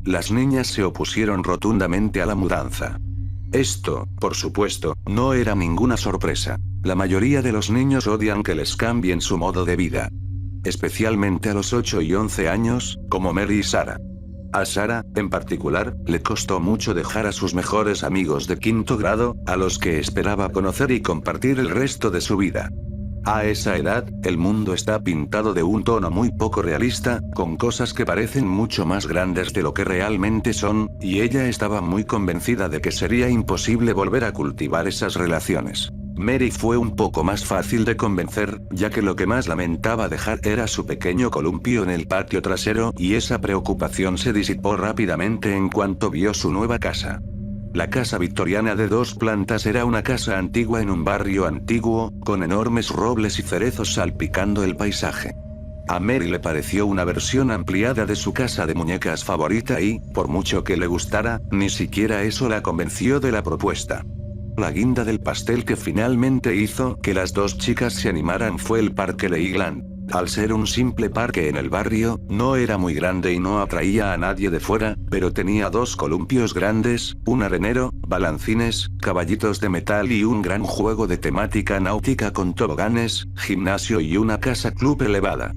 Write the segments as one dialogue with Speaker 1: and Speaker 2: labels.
Speaker 1: Las niñas se opusieron rotundamente a la mudanza. Esto, por supuesto, no era ninguna sorpresa. La mayoría de los niños odian que les cambien su modo de vida. Especialmente a los 8 y 11 años, como Mary y Sarah. A Sarah, en particular, le costó mucho dejar a sus mejores amigos de quinto grado, a los que esperaba conocer y compartir el resto de su vida. A esa edad, el mundo está pintado de un tono muy poco realista, con cosas que parecen mucho más grandes de lo que realmente son, y ella estaba muy convencida de que sería imposible volver a cultivar esas relaciones. Mary fue un poco más fácil de convencer, ya que lo que más lamentaba dejar era su pequeño columpio en el patio trasero, y esa preocupación se disipó rápidamente en cuanto vio su nueva casa. La casa victoriana de 2 plantas era una casa antigua en un barrio antiguo, con enormes robles y cerezos salpicando el paisaje. A Mary le pareció una versión ampliada de su casa de muñecas favorita y, por mucho que le gustara, ni siquiera eso la convenció de la propuesta. La guinda del pastel que finalmente hizo que las 2 chicas se animaran fue el Parque Leyland. Al ser un simple parque en el barrio, no era muy grande y no atraía a nadie de fuera, pero tenía 2 columpios grandes, un arenero, balancines, caballitos de metal y un gran juego de temática náutica con toboganes, gimnasio y una casa club elevada.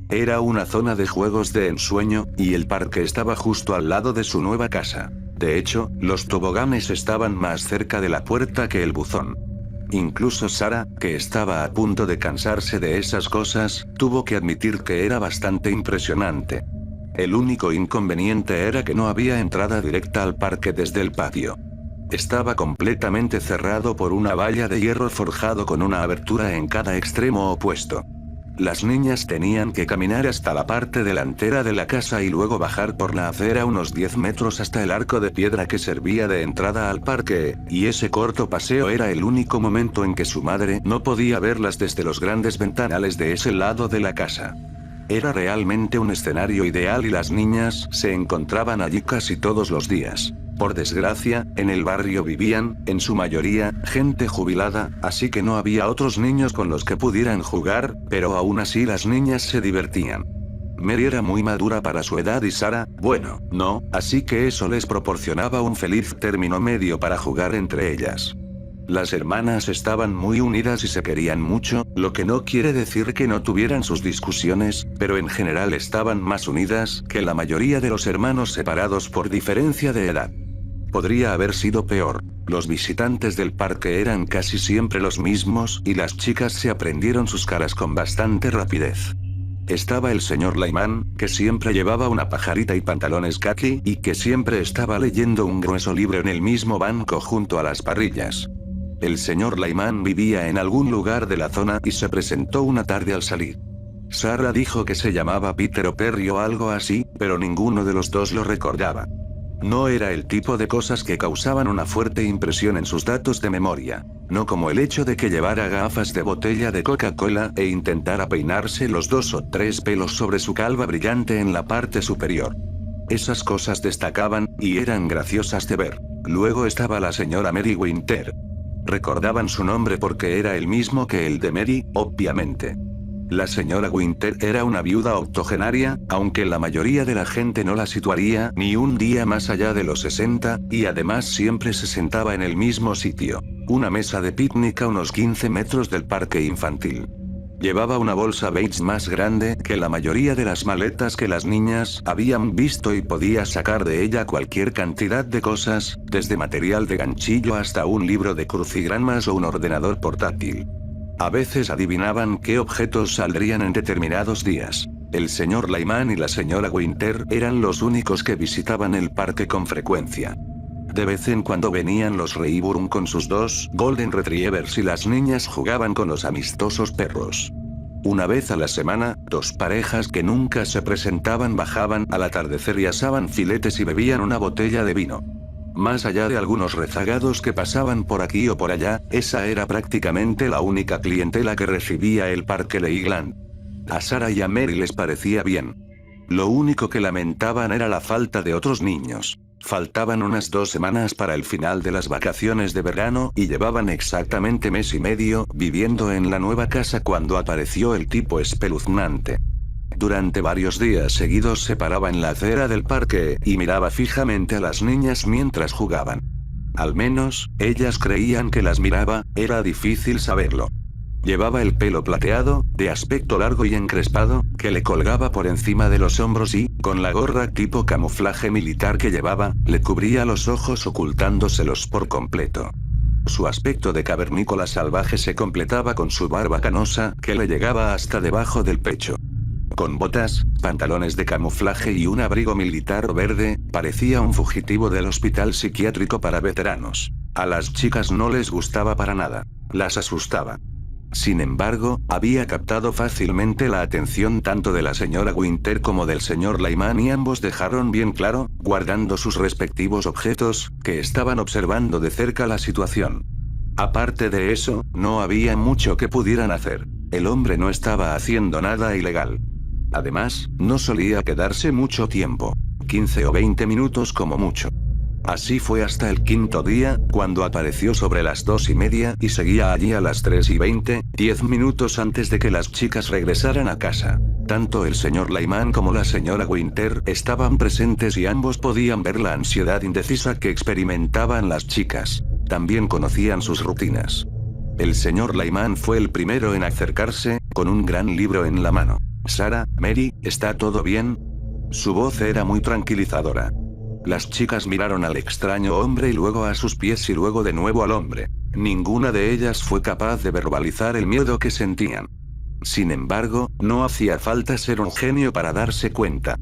Speaker 1: Era una zona de juegos de ensueño, y el parque estaba justo al lado de su nueva casa. De hecho, los toboganes estaban más cerca de la puerta que el buzón. Incluso Sarah, que estaba a punto de cansarse de esas cosas, tuvo que admitir que era bastante impresionante. El único inconveniente era que no había entrada directa al parque desde el patio. Estaba completamente cerrado por una valla de hierro forjado con una abertura en cada extremo opuesto. Las niñas tenían que caminar hasta la parte delantera de la casa y luego bajar por la acera unos 10 metros hasta el arco de piedra que servía de entrada al parque, y ese corto paseo era el único momento en que su madre no podía verlas desde los grandes ventanales de ese lado de la casa. Era realmente un escenario ideal y las niñas se encontraban allí casi todos los días. Por desgracia, en el barrio vivían, en su mayoría, gente jubilada, así que no había otros niños con los que pudieran jugar, pero aún así las niñas se divertían. Mary era muy madura para su edad y Sarah, bueno, no, así que eso les proporcionaba un feliz término medio para jugar entre ellas. Las hermanas estaban muy unidas y se querían mucho, lo que no quiere decir que no tuvieran sus discusiones, pero en general estaban más unidas que la mayoría de los hermanos separados por diferencia de edad. Podría haber sido peor. Los visitantes del parque eran casi siempre los mismos, y las chicas se aprendieron sus caras con bastante rapidez. Estaba el señor Lyman, que siempre llevaba una pajarita y pantalones khaki, y que siempre estaba leyendo un grueso libro en el mismo banco junto a las parrillas. El señor Lyman vivía en algún lugar de la zona y se presentó una tarde al salir. Sarah dijo que se llamaba Peter o Perry o algo así, pero ninguno de los dos lo recordaba. No era el tipo de cosas que causaban una fuerte impresión en sus datos de memoria. No como el hecho de que llevara gafas de botella de Coca-Cola e intentara peinarse los 2 o 3 pelos sobre su calva brillante en la parte superior. Esas cosas destacaban, y eran graciosas de ver. Luego estaba la señora Mary Winter. Recordaban su nombre porque era el mismo que el de Mary, obviamente. La señora Winter era una viuda octogenaria, aunque la mayoría de la gente no la situaría ni un día más allá de los 60, y además siempre se sentaba en el mismo sitio. Una mesa de picnic a unos 15 metros del parque infantil. Llevaba una bolsa beige más grande que la mayoría de las maletas que las niñas habían visto y podía sacar de ella cualquier cantidad de cosas, desde material de ganchillo hasta un libro de crucigramas o un ordenador portátil. A veces adivinaban qué objetos saldrían en determinados días. El señor Lyman y la señora Winter eran los únicos que visitaban el parque con frecuencia. De vez en cuando venían los Rayburn con sus 2 Golden Retrievers y las niñas jugaban con los amistosos perros. Una vez a la semana, 2 parejas que nunca se presentaban bajaban al atardecer y asaban filetes y bebían una botella de vino. Más allá de algunos rezagados que pasaban por aquí o por allá, esa era prácticamente la única clientela que recibía el parque Leyland. A Sarah y a Mary les parecía bien. Lo único que lamentaban era la falta de otros niños. Faltaban unas 2 semanas para el final de las vacaciones de verano y llevaban exactamente mes y medio viviendo en la nueva casa cuando apareció el tipo espeluznante. Durante varios días seguidos se paraba en la acera del parque y miraba fijamente a las niñas mientras jugaban. Al menos, ellas creían que las miraba, era difícil saberlo. Llevaba el pelo plateado, de aspecto largo y encrespado, que le colgaba por encima de los hombros y, con la gorra tipo camuflaje militar que llevaba, le cubría los ojos ocultándoselos por completo. Su aspecto de cavernícola salvaje se completaba con su barba canosa, que le llegaba hasta debajo del pecho. Con botas, pantalones de camuflaje y un abrigo militar verde, parecía un fugitivo del hospital psiquiátrico para veteranos. A las chicas no les gustaba para nada. Las asustaba. Sin embargo, había captado fácilmente la atención tanto de la señora Winter como del señor Lyman y ambos dejaron bien claro, guardando sus respectivos objetos, que estaban observando de cerca la situación. Aparte de eso, no había mucho que pudieran hacer. El hombre no estaba haciendo nada ilegal. Además, no solía quedarse mucho tiempo. 15 o 20 minutos como mucho. Así fue hasta el quinto día, cuando apareció sobre las 2:30 y seguía allí a las 3:20, 10 minutos antes de que las chicas regresaran a casa. Tanto el señor Lyman como la señora Winter estaban presentes y ambos podían ver la ansiedad indecisa que experimentaban las chicas. También conocían sus rutinas. El señor Lyman fue el primero en acercarse, con un gran libro en la mano. «Sarah, Mary, ¿está todo bien?» Su voz era muy tranquilizadora. Las chicas miraron al extraño hombre y luego a sus pies y luego de nuevo al hombre. Ninguna de ellas fue capaz de verbalizar el miedo que sentían. Sin embargo, no hacía falta ser un genio para darse cuenta.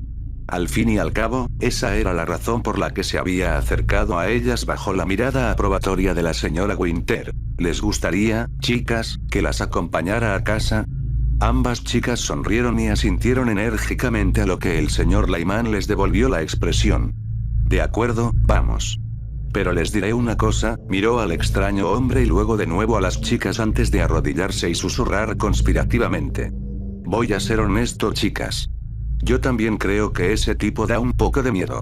Speaker 1: Al fin y al cabo, esa era la razón por la que se había acercado a ellas bajo la mirada aprobatoria de la señora Winter. ¿Les gustaría, chicas, que las acompañara a casa? Ambas chicas sonrieron y asintieron enérgicamente a lo que el señor Lyman les devolvió la expresión. De acuerdo, vamos. Pero les diré una cosa, miró al extraño hombre y luego de nuevo a las chicas antes de arrodillarse y susurrar conspirativamente. Voy a ser honesto, chicas. Yo también creo que ese tipo da un poco de miedo.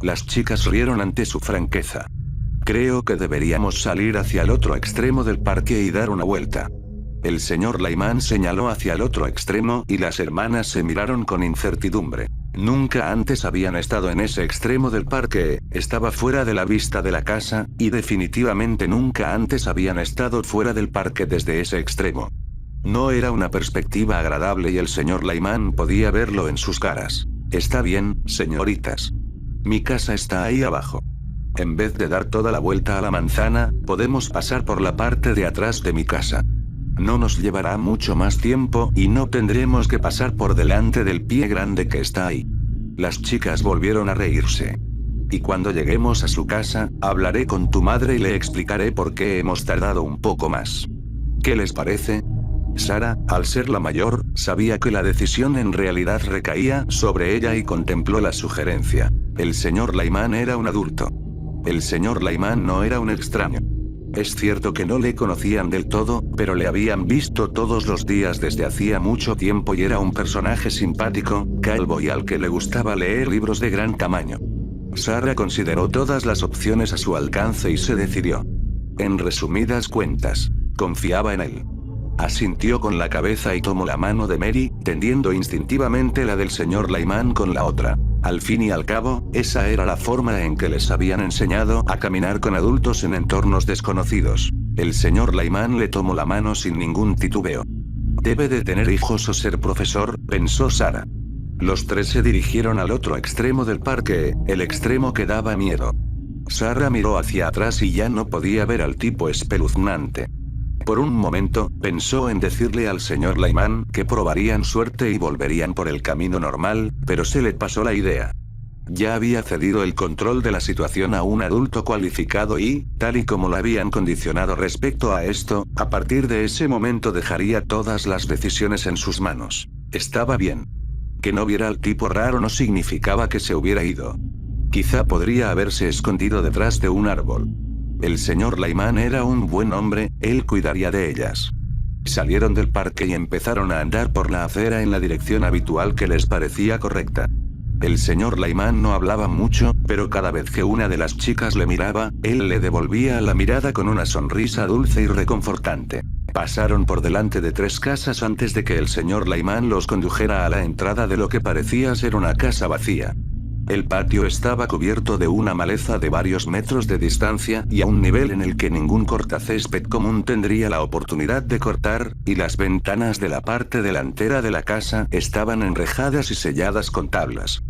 Speaker 1: Las chicas rieron ante su franqueza. Creo que deberíamos salir hacia el otro extremo del parque y dar una vuelta. El señor Lyman señaló hacia el otro extremo y las hermanas se miraron con incertidumbre. Nunca antes habían estado en ese extremo del parque, estaba fuera de la vista de la casa, y definitivamente nunca antes habían estado fuera del parque desde ese extremo. No era una perspectiva agradable y el señor Lyman podía verlo en sus caras. Está bien, señoritas. Mi casa está ahí abajo. En vez de dar toda la vuelta a la manzana, podemos pasar por la parte de atrás de mi casa. No nos llevará mucho más tiempo y no tendremos que pasar por delante del pie grande que está ahí. Las chicas volvieron a reírse. Y cuando lleguemos a su casa, hablaré con tu madre y le explicaré por qué hemos tardado un poco más. ¿Qué les parece? Sarah, al ser la mayor, sabía que la decisión en realidad recaía sobre ella y contempló la sugerencia. El señor Lyman era un adulto. El señor Lyman no era un extraño. Es cierto que no le conocían del todo, pero le habían visto todos los días desde hacía mucho tiempo y era un personaje simpático, calvo y al que le gustaba leer libros de gran tamaño. Sarah consideró todas las opciones a su alcance y se decidió. En resumidas cuentas, confiaba en él. Asintió con la cabeza y tomó la mano de Mary, tendiendo instintivamente la del señor Lyman con la otra. Al fin y al cabo, esa era la forma en que les habían enseñado a caminar con adultos en entornos desconocidos. El señor Lyman le tomó la mano sin ningún titubeo. Debe de tener hijos o ser profesor, pensó Sarah. Los tres se dirigieron al otro extremo del parque, el extremo que daba miedo. Sarah miró hacia atrás y ya no podía ver al tipo espeluznante. Por un momento, pensó en decirle al señor Lyman que probarían suerte y volverían por el camino normal, pero se le pasó la idea. Ya había cedido el control de la situación a un adulto cualificado y, tal y como lo habían condicionado respecto a esto, a partir de ese momento dejaría todas las decisiones en sus manos. Estaba bien. Que no viera al tipo raro no significaba que se hubiera ido. Quizá podría haberse escondido detrás de un árbol. El señor Lyman era un buen hombre, él cuidaría de ellas. Salieron del parque y empezaron a andar por la acera en la dirección habitual que les parecía correcta. El señor Lyman no hablaba mucho, pero cada vez que una de las chicas le miraba, él le devolvía la mirada con una sonrisa dulce y reconfortante. Pasaron por delante de 3 casas antes de que el señor Lyman los condujera a la entrada de lo que parecía ser una casa vacía. El patio estaba cubierto de una maleza de varios metros de distancia y a un nivel en el que ningún cortacésped común tendría la oportunidad de cortar, y las ventanas de la parte delantera de la casa estaban enrejadas y selladas con tablas.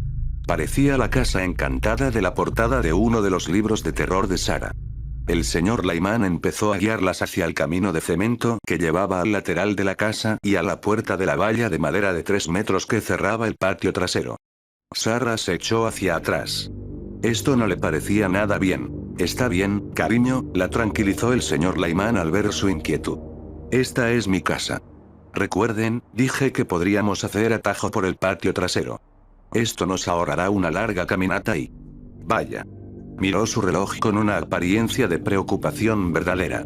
Speaker 1: Parecía la casa encantada de la portada de uno de los libros de terror de Sarah. El señor Lyman empezó a guiarlas hacia el camino de cemento que llevaba al lateral de la casa y a la puerta de la valla de madera de 3 metros que cerraba el patio trasero. Sarah se echó hacia atrás. Esto no le parecía nada bien. Está bien, cariño, la tranquilizó el señor Lyman al ver su inquietud. Esta es mi casa. Recuerden, dije que podríamos hacer atajo por el patio trasero. Esto nos ahorrará una larga caminata y... Vaya. Miró su reloj con una apariencia de preocupación verdadera.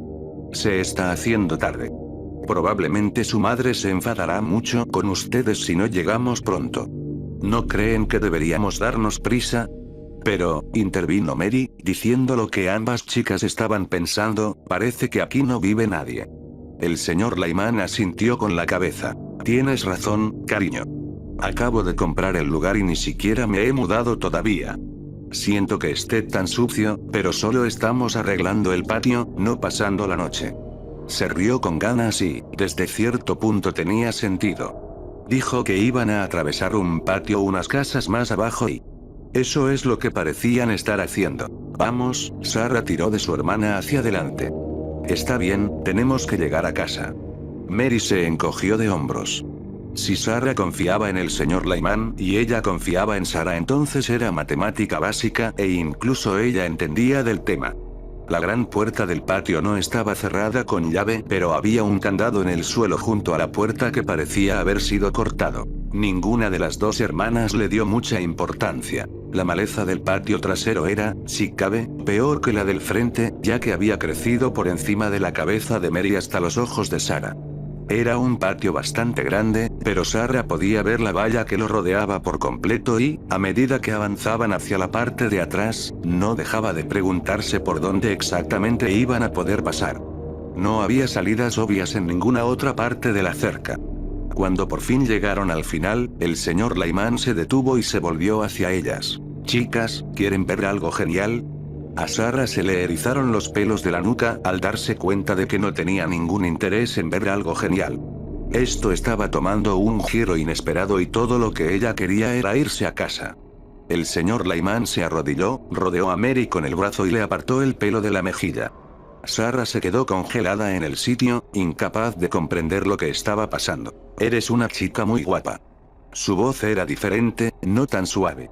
Speaker 1: Se está haciendo tarde. Probablemente su madre se enfadará mucho con ustedes si no llegamos pronto. ¿No creen que deberíamos darnos prisa? Pero, intervino Mary, diciendo lo que ambas chicas estaban pensando, parece que aquí no vive nadie. El señor Lyman asintió con la cabeza. Tienes razón, cariño. Acabo de comprar el lugar y ni siquiera me he mudado todavía. Siento que esté tan sucio, pero solo estamos arreglando el patio, no pasando la noche. Se rió con ganas y, desde cierto punto tenía sentido. Dijo que iban a atravesar un patio unas casas más abajo y... Eso es lo que parecían estar haciendo. Vamos, Sarah tiró de su hermana hacia adelante. Está bien, tenemos que llegar a casa. Mary se encogió de hombros. Si Sarah confiaba en el señor Lyman y ella confiaba en Sarah, entonces era matemática básica e incluso ella entendía del tema. La gran puerta del patio no estaba cerrada con llave, pero había un candado en el suelo junto a la puerta que parecía haber sido cortado. Ninguna de las dos hermanas le dio mucha importancia. La maleza del patio trasero era, si cabe, peor que la del frente, ya que había crecido por encima de la cabeza de Mary hasta los ojos de Sarah. Era un patio bastante grande, pero Sarah podía ver la valla que lo rodeaba por completo y, a medida que avanzaban hacia la parte de atrás, no dejaba de preguntarse por dónde exactamente iban a poder pasar. No había salidas obvias en ninguna otra parte de la cerca. Cuando por fin llegaron al final, el señor Lyman se detuvo y se volvió hacia ellas. Chicas, ¿quieren ver algo genial? A Sarah se le erizaron los pelos de la nuca al darse cuenta de que no tenía ningún interés en ver algo genial. Esto estaba tomando un giro inesperado y todo lo que ella quería era irse a casa. El señor Lyman se arrodilló, rodeó a Mary con el brazo y le apartó el pelo de la mejilla. Sarah se quedó congelada en el sitio, incapaz de comprender lo que estaba pasando. Eres una chica muy guapa. Su voz era diferente, no tan suave.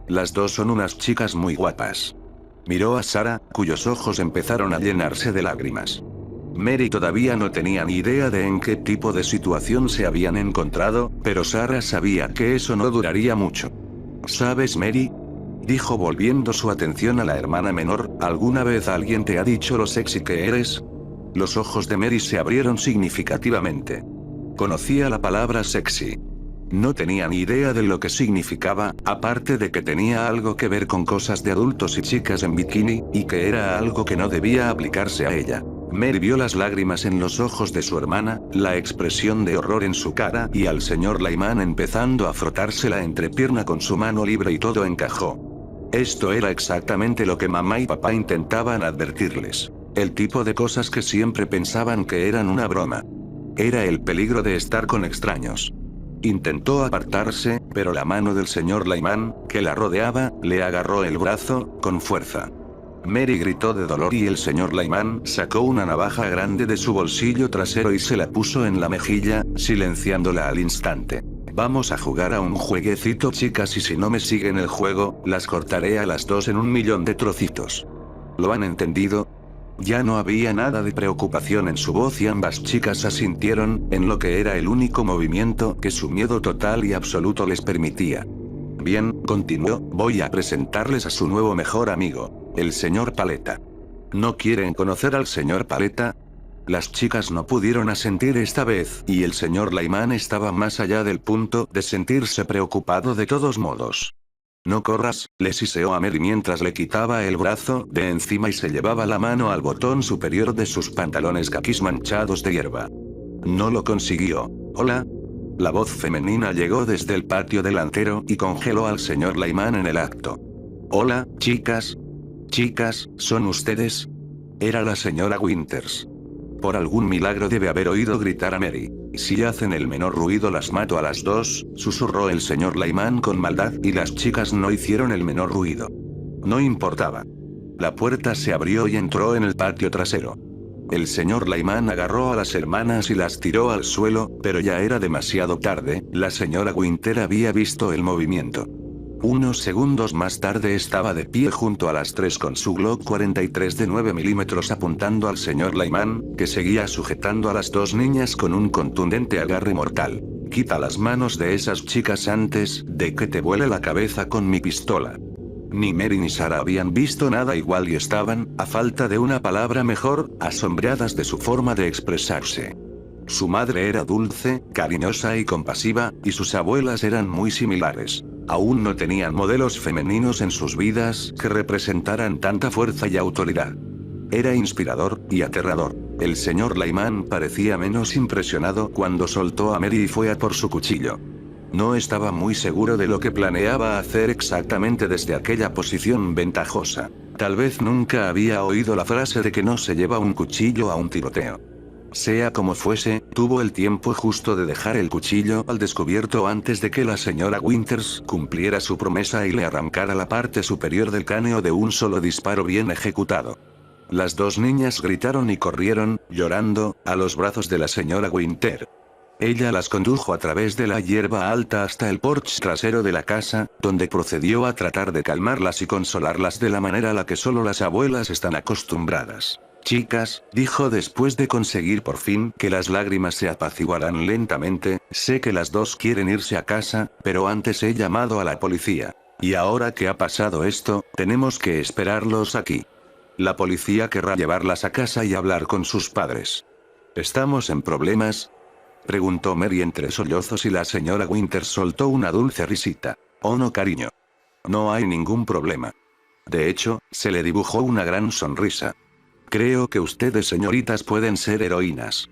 Speaker 1: Las dos son unas chicas muy guapas. Miró a Sarah, cuyos ojos empezaron a llenarse de lágrimas. Mary todavía no tenía ni idea de en qué tipo de situación se habían encontrado, pero Sarah sabía que eso no duraría mucho. ¿Sabes, Mary?, dijo volviendo su atención a la hermana menor, ¿alguna vez alguien te ha dicho lo sexy que eres? Los ojos de Mary se abrieron significativamente. Conocía la palabra sexy. No tenía ni idea de lo que significaba, aparte de que tenía algo que ver con cosas de adultos y chicas en bikini, y que era algo que no debía aplicarse a ella. Mary vio las lágrimas en los ojos de su hermana, la expresión de horror en su cara y al señor Lyman empezando a frotarse la entrepierna con su mano libre y todo encajó. Esto era exactamente lo que mamá y papá intentaban advertirles. El tipo de cosas que siempre pensaban que eran una broma. Era el peligro de estar con extraños. Intentó apartarse, pero la mano del señor Lyman, que la rodeaba, le agarró el brazo, con fuerza. Mary gritó de dolor y el señor Lyman sacó una navaja grande de su bolsillo trasero y se la puso en la mejilla, silenciándola al instante. Vamos a jugar a un jueguecito, chicas, y si no me siguen el juego, las cortaré a las dos en 1.000.000 de trocitos. ¿Lo han entendido? Ya no había nada de preocupación en su voz y ambas chicas asintieron, en lo que era el único movimiento que su miedo total y absoluto les permitía. Bien, continuó, voy a presentarles a su nuevo mejor amigo, el señor Paleta. ¿No quieren conocer al señor Paleta? Las chicas no pudieron asentir esta vez, y el señor Lyman estaba más allá del punto de sentirse preocupado de todos modos. No corras, le siseó a Mary mientras le quitaba el brazo de encima y se llevaba la mano al botón superior de sus pantalones caquis manchados de hierba. No lo consiguió. ¿Hola? La voz femenina llegó desde el patio delantero y congeló al señor Lyman en el acto. Hola, chicas. Chicas, ¿son ustedes? Era la señora Winters. Por algún milagro debe haber oído gritar a Mary. Si hacen el menor ruido las mato a las dos, susurró el señor Lyman con maldad y las chicas no hicieron el menor ruido. No importaba. La puerta se abrió y entró en el patio trasero. El señor Lyman agarró a las hermanas y las tiró al suelo, pero ya era demasiado tarde, la señora Winter había visto el movimiento. Unos segundos más tarde estaba de pie junto a las tres con su Glock 43 de 9 milímetros apuntando al señor Lyman, que seguía sujetando a las dos niñas con un contundente agarre mortal. Quita las manos de esas chicas antes de que te vuele la cabeza con mi pistola. Ni Mary ni Sarah habían visto nada igual y estaban, a falta de una palabra mejor, asombradas de su forma de expresarse. Su madre era dulce, cariñosa y compasiva, y sus abuelas eran muy similares. Aún no tenían modelos femeninos en sus vidas que representaran tanta fuerza y autoridad. Era inspirador y aterrador. El señor Lyman parecía menos impresionado cuando soltó a Mary y fue a por su cuchillo. No estaba muy seguro de lo que planeaba hacer exactamente desde aquella posición ventajosa. Tal vez nunca había oído la frase de que no se lleva un cuchillo a un tiroteo. Sea como fuese, tuvo el tiempo justo de dejar el cuchillo al descubierto antes de que la señora Winters cumpliera su promesa y le arrancara la parte superior del cráneo de un solo disparo bien ejecutado. Las dos niñas gritaron y corrieron, llorando, a los brazos de la señora Winter. Ella las condujo a través de la hierba alta hasta el porche trasero de la casa, donde procedió a tratar de calmarlas y consolarlas de la manera a la que solo las abuelas están acostumbradas. Chicas, dijo después de conseguir por fin que las lágrimas se apaciguaran lentamente, sé que las dos quieren irse a casa, pero antes he llamado a la policía. Y ahora que ha pasado esto, tenemos que esperarlos aquí. La policía querrá llevarlas a casa y hablar con sus padres. ¿Estamos en problemas?, preguntó Mary entre sollozos y la señora Winters soltó una dulce risita. Oh no, cariño. No hay ningún problema. De hecho, se le dibujó una gran sonrisa. Creo que ustedes, señoritas, pueden ser heroínas.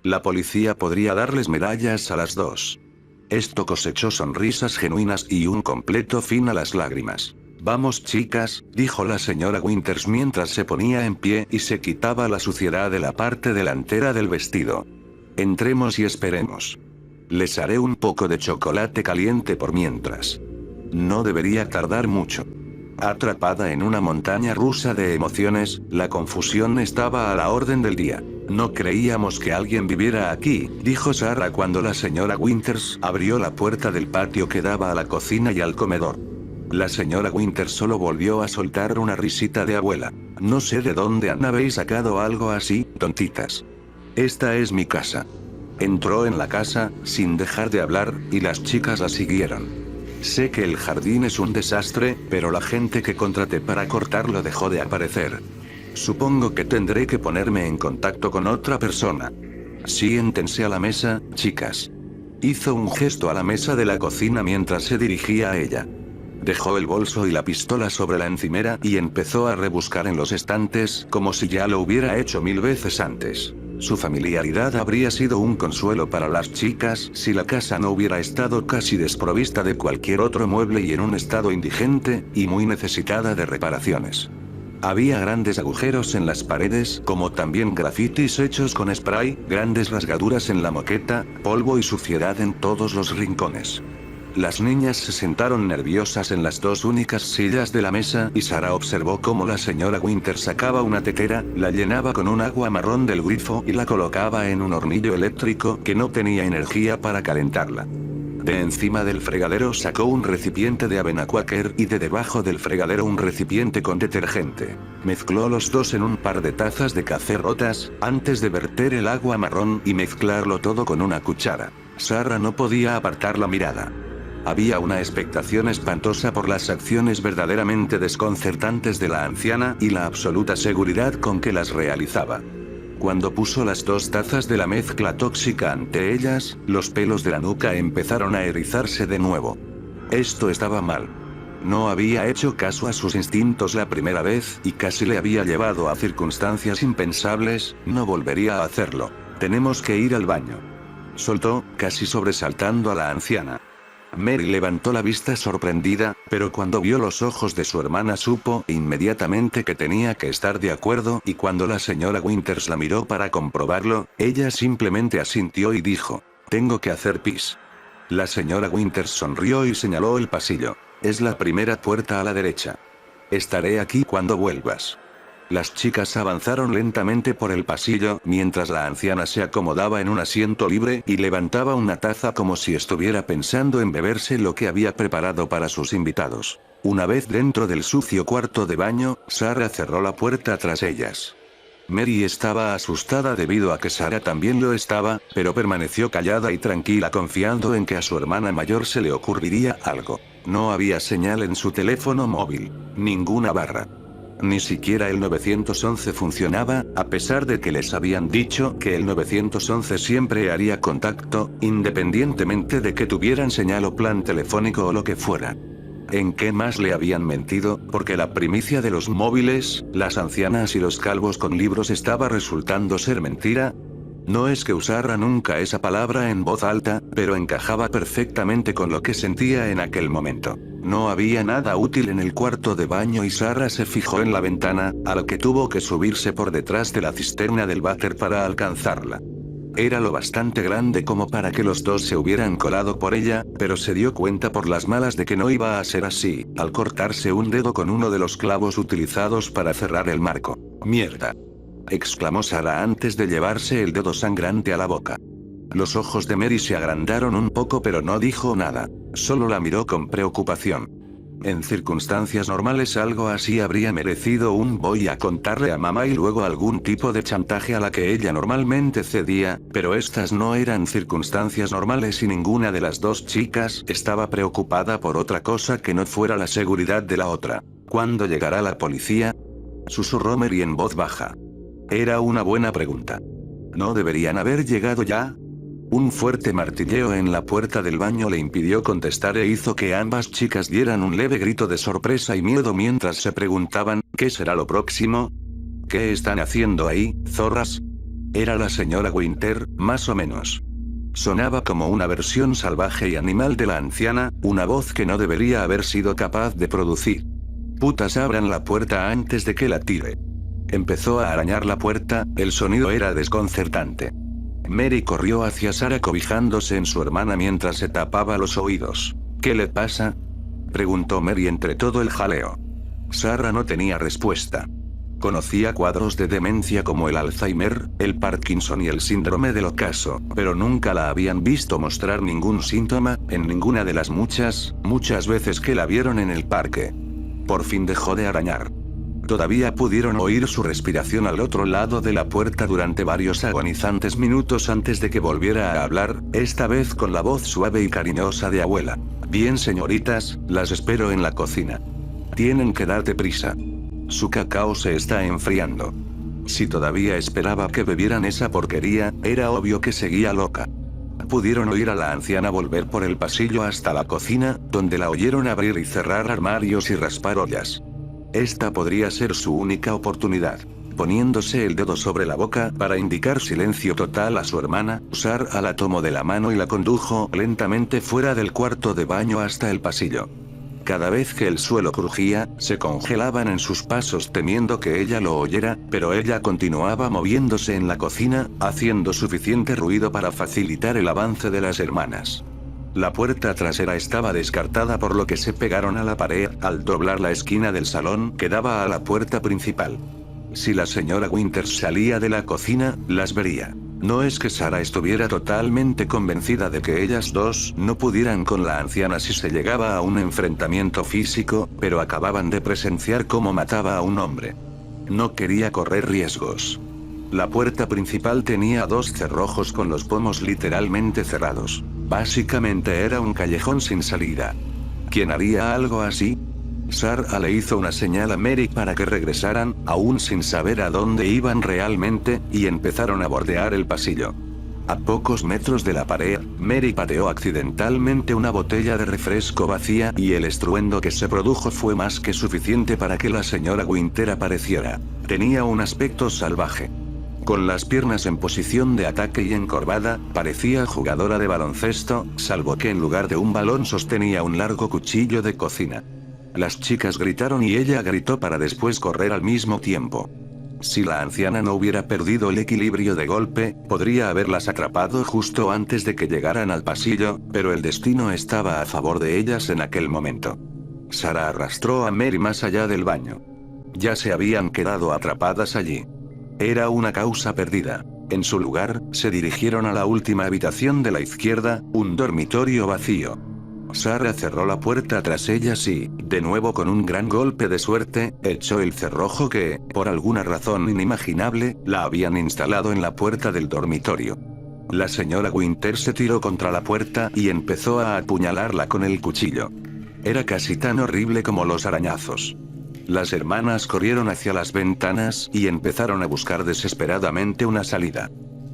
Speaker 1: La policía podría darles medallas a las dos. Esto cosechó sonrisas genuinas y un completo fin a las lágrimas. Vamos, chicas, dijo la señora Winters mientras se ponía en pie y se quitaba la suciedad de la parte delantera del vestido. Entremos y esperemos. Les haré un poco de chocolate caliente por mientras. No debería tardar mucho. Atrapada en una montaña rusa de emociones, la confusión estaba a la orden del día. No creíamos que alguien viviera aquí, dijo Sarah cuando la señora Winters abrió la puerta del patio que daba a la cocina y al comedor. La señora Winters solo volvió a soltar una risita de abuela. No sé de dónde habéis sacado algo así, tontitas. Esta es mi casa. Entró en la casa, sin dejar de hablar, y las chicas la siguieron. Sé que el jardín es un desastre, pero la gente que contraté para cortarlo dejó de aparecer. Supongo que tendré que ponerme en contacto con otra persona. Siéntense a la mesa, chicas. Hizo un gesto a la mesa de la cocina mientras se dirigía a ella. Dejó el bolso y la pistola sobre la encimera y empezó a rebuscar en los estantes como si ya lo hubiera hecho 1000 veces antes. Su familiaridad habría sido un consuelo para las chicas si la casa no hubiera estado casi desprovista de cualquier otro mueble y en un estado indigente, y muy necesitada de reparaciones. Había grandes agujeros en las paredes, como también grafitis hechos con spray, grandes rasgaduras en la moqueta, polvo y suciedad en todos los rincones. Las niñas se sentaron nerviosas en las dos únicas sillas de la mesa y Sarah observó cómo la señora Winter sacaba una tetera, la llenaba con un agua marrón del grifo y la colocaba en un hornillo eléctrico que no tenía energía para calentarla. De encima del fregadero sacó un recipiente de avena Quaker y de debajo del fregadero un recipiente con detergente. Mezcló los dos en un par de tazas de café rotas, antes de verter el agua marrón y mezclarlo todo con una cuchara. Sarah no podía apartar la mirada. Había una expectación espantosa por las acciones verdaderamente desconcertantes de la anciana y la absoluta seguridad con que las realizaba. Cuando puso las dos tazas de la mezcla tóxica ante ellas, los pelos de la nuca empezaron a erizarse de nuevo. Esto estaba mal. No había hecho caso a sus instintos la primera vez y casi le había llevado a circunstancias impensables, no volvería a hacerlo. Tenemos que ir al baño. Soltó, casi sobresaltando a la anciana. Mary levantó la vista sorprendida, pero cuando vio los ojos de su hermana supo inmediatamente que tenía que estar de acuerdo y cuando la señora Winters la miró para comprobarlo, ella simplemente asintió y dijo, «Tengo que hacer pis». La señora Winters sonrió y señaló el pasillo. «Es la primera puerta a la derecha. Estaré aquí cuando vuelvas». Las chicas avanzaron lentamente por el pasillo, mientras la anciana se acomodaba en un asiento libre y levantaba una taza como si estuviera pensando en beberse lo que había preparado para sus invitados. Una vez dentro del sucio cuarto de baño, Sarah cerró la puerta tras ellas. Mary estaba asustada debido a que Sarah también lo estaba, pero permaneció callada y tranquila confiando en que a su hermana mayor se le ocurriría algo. No había señal en su teléfono móvil. Ninguna barra. Ni siquiera el 911 funcionaba, a pesar de que les habían dicho que el 911 siempre haría contacto, independientemente de que tuvieran señal o plan telefónico o lo que fuera. ¿En qué más le habían mentido? Porque la primicia de los móviles, las ancianas y los calvos con libros estaba resultando ser mentira. No es que usara nunca esa palabra en voz alta, pero encajaba perfectamente con lo que sentía en aquel momento. No había nada útil en el cuarto de baño y Sarah se fijó en la ventana, a lo que tuvo que subirse por detrás de la cisterna del váter para alcanzarla. Era lo bastante grande como para que los dos se hubieran colado por ella, pero se dio cuenta por las malas de que no iba a ser así, al cortarse un dedo con uno de los clavos utilizados para cerrar el marco. «¡Mierda!», exclamó Sarah antes de llevarse el dedo sangrante a la boca. Los ojos de Mary se agrandaron un poco pero no dijo nada, solo la miró con preocupación. En circunstancias normales algo así habría merecido un voy a contarle a mamá y luego algún tipo de chantaje a la que ella normalmente cedía, pero estas no eran circunstancias normales y ninguna de las dos chicas estaba preocupada por otra cosa que no fuera la seguridad de la otra. «¿Cuándo llegará la policía?», susurró Mary en voz baja. Era una buena pregunta. ¿No deberían haber llegado ya? Un fuerte martilleo en la puerta del baño le impidió contestar e hizo que ambas chicas dieran un leve grito de sorpresa y miedo mientras se preguntaban, ¿qué será lo próximo? ¿Qué están haciendo ahí, zorras? Era la señora Winter, más o menos. Sonaba como una versión salvaje y animal de la anciana, una voz que no debería haber sido capaz de producir. «Putas, abran la puerta antes de que la tire». Empezó a arañar la puerta, el sonido era desconcertante. Mary corrió hacia Sarah cobijándose en su hermana mientras se tapaba los oídos. «¿Qué le pasa?», preguntó Mary entre todo el jaleo. Sarah no tenía respuesta. Conocía cuadros de demencia como el Alzheimer, el Parkinson y el síndrome del ocaso, pero nunca la habían visto mostrar ningún síntoma, en ninguna de las muchas veces que la vieron en el parque. Por fin dejó de arañar. Todavía pudieron oír su respiración al otro lado de la puerta durante varios agonizantes minutos antes de que volviera a hablar, esta vez con la voz suave y cariñosa de abuela. «Bien, señoritas, las espero en la cocina. Tienen que darte prisa. Su cacao se está enfriando». Si todavía esperaba que bebieran esa porquería, era obvio que seguía loca. Pudieron oír a la anciana volver por el pasillo hasta la cocina, donde la oyeron abrir y cerrar armarios y raspar ollas. Esta podría ser su única oportunidad. Poniéndose el dedo sobre la boca para indicar silencio total a su hermana, Sarah la tomó de la mano y la condujo lentamente fuera del cuarto de baño hasta el pasillo. Cada vez que el suelo crujía, se congelaban en sus pasos temiendo que ella lo oyera, pero ella continuaba moviéndose en la cocina, haciendo suficiente ruido para facilitar el avance de las hermanas. La puerta trasera estaba descartada por lo que se pegaron a la pared al doblar la esquina del salón que daba a la puerta principal. Si la señora Winters salía de la cocina, las vería. No es que Sarah estuviera totalmente convencida de que ellas dos no pudieran con la anciana si se llegaba a un enfrentamiento físico, pero acababan de presenciar cómo mataba a un hombre. No quería correr riesgos. La puerta principal tenía dos cerrojos con los pomos literalmente cerrados. Básicamente era un callejón sin salida. ¿Quién haría algo así? Sarah le hizo una señal a Mary para que regresaran, aún sin saber a dónde iban realmente, y empezaron a bordear el pasillo. A pocos metros de la pared, Mary pateó accidentalmente una botella de refresco vacía y el estruendo que se produjo fue más que suficiente para que la señora Winter apareciera. Tenía un aspecto salvaje. Con las piernas en posición de ataque y encorvada, parecía jugadora de baloncesto, salvo que en lugar de un balón sostenía un largo cuchillo de cocina. Las chicas gritaron y ella gritó para después correr al mismo tiempo. Si la anciana no hubiera perdido el equilibrio de golpe, podría haberlas atrapado justo antes de que llegaran al pasillo, pero el destino estaba a favor de ellas en aquel momento. Sarah arrastró a Mary más allá del baño. Ya se habían quedado atrapadas allí. Era una causa perdida. En su lugar, se dirigieron a la última habitación de la izquierda, un dormitorio vacío. Sarah cerró la puerta tras ellas y, de nuevo con un gran golpe de suerte, echó el cerrojo que, por alguna razón inimaginable, la habían instalado en la puerta del dormitorio. La señora Winter se tiró contra la puerta y empezó a apuñalarla con el cuchillo. Era casi tan horrible como los arañazos. Las hermanas corrieron hacia las ventanas y empezaron a buscar desesperadamente una salida.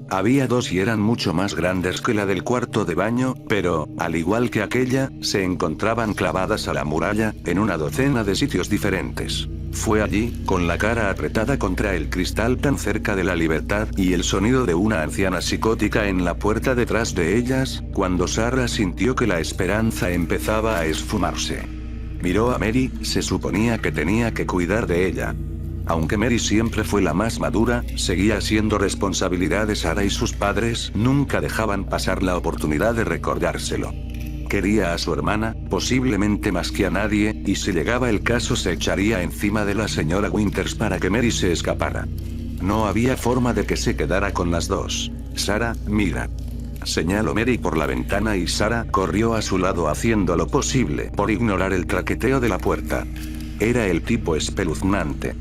Speaker 1: Había dos y eran mucho más grandes que la del cuarto de baño, pero, al igual que aquella, se encontraban clavadas a la muralla, en una docena de sitios diferentes. Fue allí, con la cara apretada contra el cristal tan cerca de la libertad y el sonido de una anciana psicótica en la puerta detrás de ellas, cuando Sarah sintió que la esperanza empezaba a esfumarse. Miró a Mary, se suponía que tenía que cuidar de ella. Aunque Mary siempre fue la más madura, seguía siendo responsabilidad de Sarah y sus padres nunca dejaban pasar la oportunidad de recordárselo. Quería a su hermana, posiblemente más que a nadie, y si llegaba el caso se echaría encima de la señora Winters para que Mary se escapara. No había forma de que se quedara con las dos. Sarah, mira. Señaló Mary por la ventana y Sarah corrió a su lado haciendo lo posible por ignorar el traqueteo de la puerta. Era el tipo espeluznante.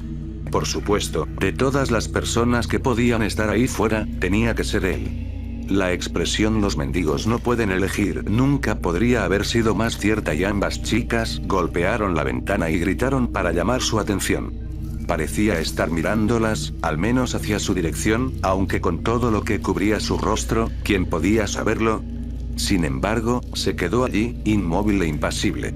Speaker 1: Por supuesto, de todas las personas que podían estar ahí fuera, tenía que ser él. La expresión "los mendigos no pueden elegir" nunca podría haber sido más cierta y ambas chicas golpearon la ventana y gritaron para llamar su atención. Parecía estar mirándolas, al menos hacia su dirección, aunque con todo lo que cubría su rostro, ¿quién podía saberlo? Sin embargo, se quedó allí, inmóvil e impasible.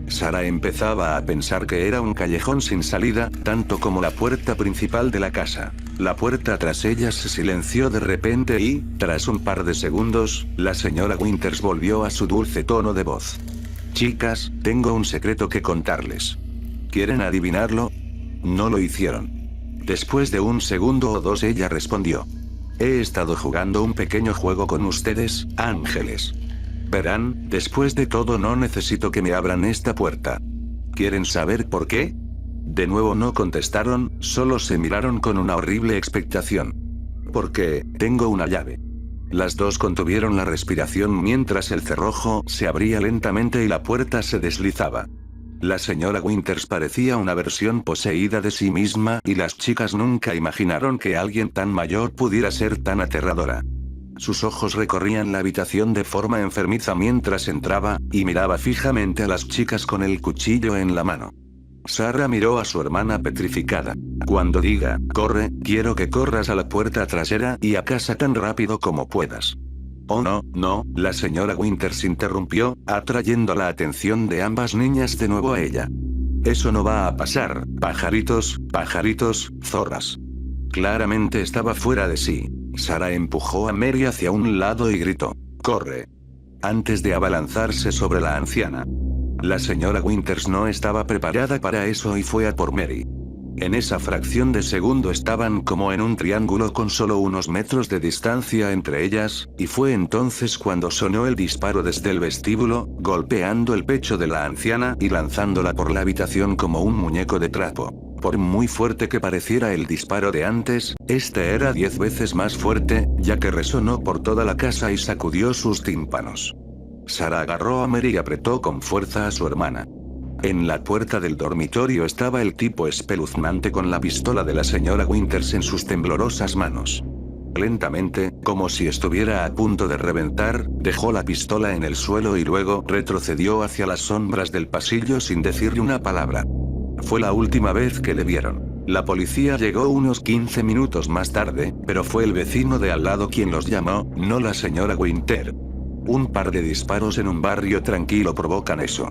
Speaker 1: Sarah empezaba a pensar que era un callejón sin salida, tanto como la puerta principal de la casa. La puerta tras ellas se silenció de repente y, tras un par de segundos, la señora Winters volvió a su dulce tono de voz. Chicas, tengo un secreto que contarles. ¿Quieren adivinarlo? No lo hicieron. Después de un segundo o dos ella respondió. He estado jugando un pequeño juego con ustedes, ángeles. Verán, después de todo no necesito que me abran esta puerta. ¿Quieren saber por qué? De nuevo no contestaron, solo se miraron con una horrible expectación. Porque, tengo una llave. Las dos contuvieron la respiración mientras el cerrojo se abría lentamente y la puerta se deslizaba. La señora Winters parecía una versión poseída de sí misma y las chicas nunca imaginaron que alguien tan mayor pudiera ser tan aterradora. Sus ojos recorrían la habitación de forma enfermiza mientras entraba, y miraba fijamente a las chicas con el cuchillo en la mano. Sarah miró a su hermana petrificada. Cuando diga, corre, quiero que corras a la puerta trasera y a casa tan rápido como puedas. Oh no, no, la señora Winters interrumpió, atrayendo la atención de ambas niñas de nuevo a ella. Eso no va a pasar, pajaritos, zorras. Claramente estaba fuera de sí. Sarah empujó a Mary hacia un lado y gritó, ¡corre!, antes de abalanzarse sobre la anciana. La señora Winters no estaba preparada para eso y fue a por Mary. En esa fracción de segundo estaban como en un triángulo con solo unos metros de distancia entre ellas, y fue entonces cuando sonó el disparo desde el vestíbulo, golpeando el pecho de la anciana y lanzándola por la habitación como un muñeco de trapo. Por muy fuerte que pareciera el disparo de antes, este era 10 veces más fuerte, ya que resonó por toda la casa y sacudió sus tímpanos. Sarah agarró a Mary y apretó con fuerza a su hermana. En la puerta del dormitorio estaba el tipo espeluznante con la pistola de la señora Winters en sus temblorosas manos. Lentamente, como si estuviera a punto de reventar, dejó la pistola en el suelo y luego retrocedió hacia las sombras del pasillo sin decirle una palabra. Fue la última vez que le vieron. La policía llegó unos 15 minutos más tarde, pero fue el vecino de al lado quien los llamó, no la señora Winter. Un par de disparos en un barrio tranquilo provocan eso.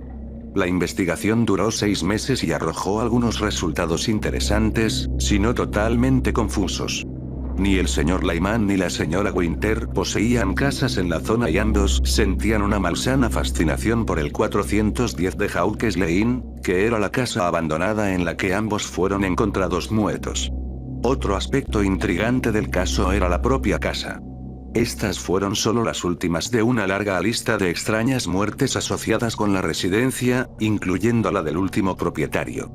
Speaker 1: La investigación duró 6 meses y arrojó algunos resultados interesantes, si no totalmente confusos. Ni el señor Lyman ni la señora Winter poseían casas en la zona y ambos sentían una malsana fascinación por el 410 de Hawkes Lane, que era la casa abandonada en la que ambos fueron encontrados muertos. Otro aspecto intrigante del caso era la propia casa. Estas fueron solo las últimas de una larga lista de extrañas muertes asociadas con la residencia, incluyendo la del último propietario.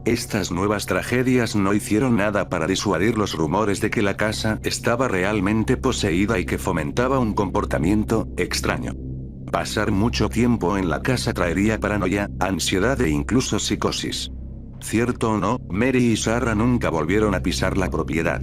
Speaker 1: Estas nuevas tragedias no hicieron nada para disuadir los rumores de que la casa estaba realmente poseída y que fomentaba un comportamiento extraño. Pasar mucho tiempo en la casa traería paranoia, ansiedad e incluso psicosis. Cierto o no, Mary y Sarah nunca volvieron a pisar la propiedad.